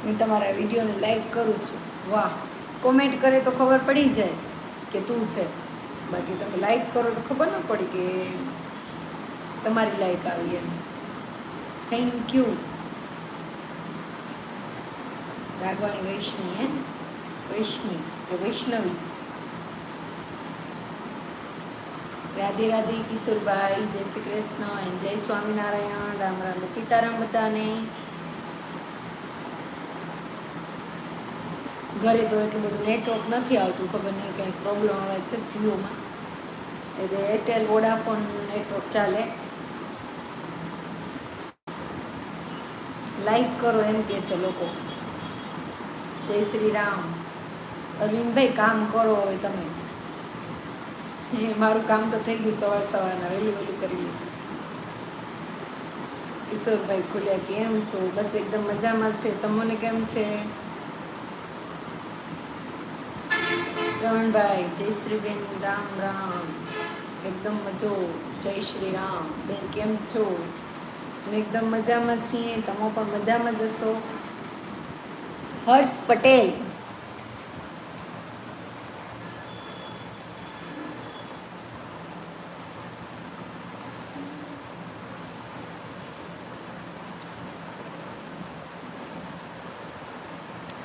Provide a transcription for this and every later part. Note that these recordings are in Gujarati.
હું તમારા વિડીયોને લાઈક કરું છું. વાહ, કોમેન્ટ કરે તો ખબર પડી જાય કે તું છે, બાકી તમે લાઈક કરો તો ખબર ન પડી કે તમારી લાઈક આવી એમ. Thank you. રાગવાની વૈષ્ણવી, હે વૈષ્ણવી કે વૈષ્ણવી. રાધે રાધે કિશોરભાઈ, જય શ્રી કૃષ્ણ, જય સ્વામિનારાયણ, રામ રામ સીતારામ બધાને. ઘરે તો એટલું બધું નેટવર્ક નથી આવતું, ખબર નહીં કંઈક પ્રોબ્લેમ આવે છે જીઓમાં, એટલે એરટેલ વોડાફોન નેટવર્ક ચાલે. લાઈક કરો એમ કે છે લોકો. જય શ્રી રામ. અરવિંદભાઈ કામ કરો હવે તમે. મારું કામ તો થઈ ગયું સવારના, વહેલું કરી લીધું. કિશોરભાઈ ખુલ્યા, કેમ છો? બસ એકદમ મજામાં છે. તમને કેમ છે? રણભાઈ, જય શ્રી બેન, રામ રામ. એકદમ મજો. જય શ્રી રામ બેન, કેમ છો? અમે એકદમ મજામાં છીએ, તમે પણ મજામાં જશો. હર્ષ પટેલ,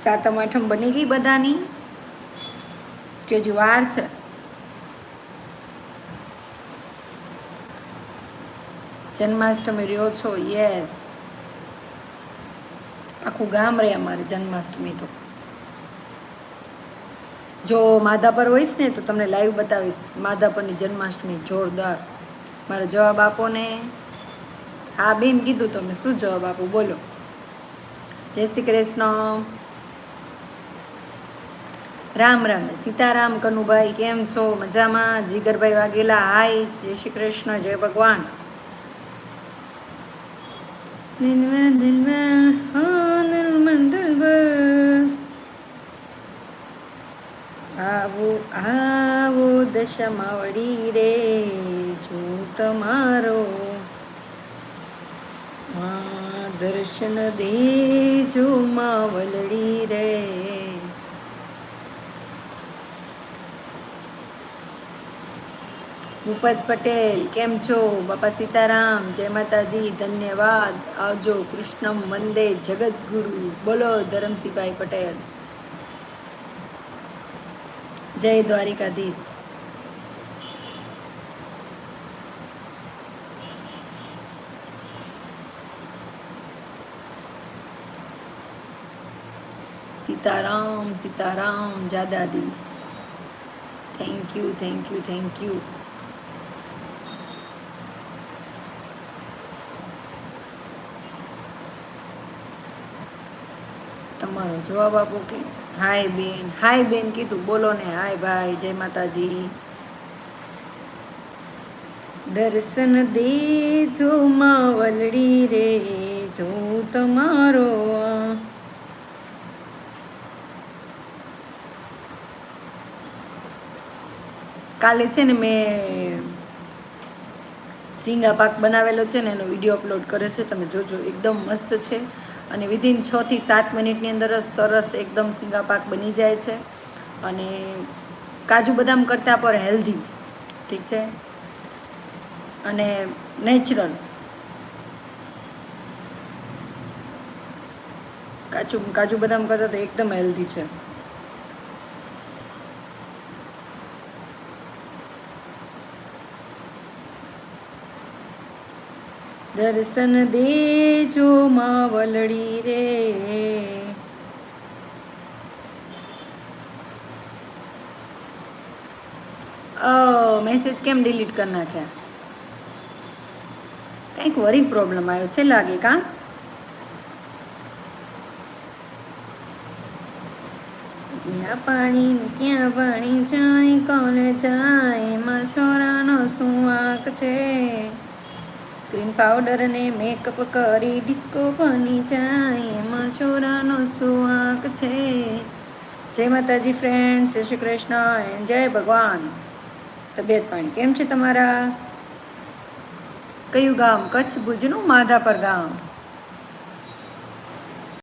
સાતમ આઠમ બની ગઈ બધાની કે હજુ વાર છે? જન્માષ્ટમી રહ્યો છો? યસ, આખું ગામ રહે અમારે જન્માષ્ટમી તો. જો માધાપર હોઈશ ને તો તમને લાઈવ બતાવીશ માધાપરની જન્માષ્ટમી, જોરદાર. મારો જવાબ આપો ને. હા બેન કીધું, તમે શું જવાબ આપો બોલો. જય શ્રી કૃષ્ણ, રામ રામ સીતારામ. કનુભાઈ કેમ છો? મજામાં. જીગરભાઈ વાઘેલા, હાય, જય શ્રી કૃષ્ણ, જય ભગવાન. આવો આવો દશમાવડી રે, છું તમારો દર્શન દેજો માવલડી રે. ભૂપત પટેલ કેમ છો? બાપા સીતારામ, જય માતાજી, ધન્યવાદ. આવજો. કૃષ્ણમ વંદે જગદગુરુ. બોલો ધરમસિંહભાઈ પટેલ. જય દ્વારિકાધીશ. સીતારામ સીતારામ જાદાદી. Thank you, thank you, thank you. તમારો જવાબ આપો કે. હાય બેન, હાય બેન કીધું, બોલો ને. હાય ભાઈ, જય માતાજી. દર્શન દેજો માવલડી રે, જો તમારો. કાલે છે ને મેં ઝીંગા પાક બનાવેલો છે ને, એનો વિડીયો અપલોડ કર્યો છે, તમે જોજો. એકદમ મસ્ત છે અને વિધિન 6 થી 7 મિનિટની અંદર જ સરસ એકદમ ઝીંગા પાક બની જાય છે. અને કાજુ બદામ કરતાં પણ હેલ્ધી, ઠીક છે, અને નેચરલ. કાજુ બદામ કરતાં તો એકદમ હેલ્ધી છે. દર્શન દેજો માવલડી રે. મેસેજ કેમ ડિલીટ કરી નાખ્યા? કંઈક વરી પ્રોબ્લેમ આવ્યો છે લાગે, કા? ત્યાં પાણી જાય, કોણ જાય, એમાં છોરાનો શું વાંક છે? ક્રીમ પાવડર ને મેકઅપ કરી ડિસ્કો બની જાય, એમાં છોરાનો શું વાંક છે? જય માતાજી ફ્રેન્ડ, જય શ્રી કૃષ્ણ, જય ભગવાન. તબિયત પાણી કેમ છે તમારા? કયું ગામ? કચ્છ ભુજનું માધાપર ગામ.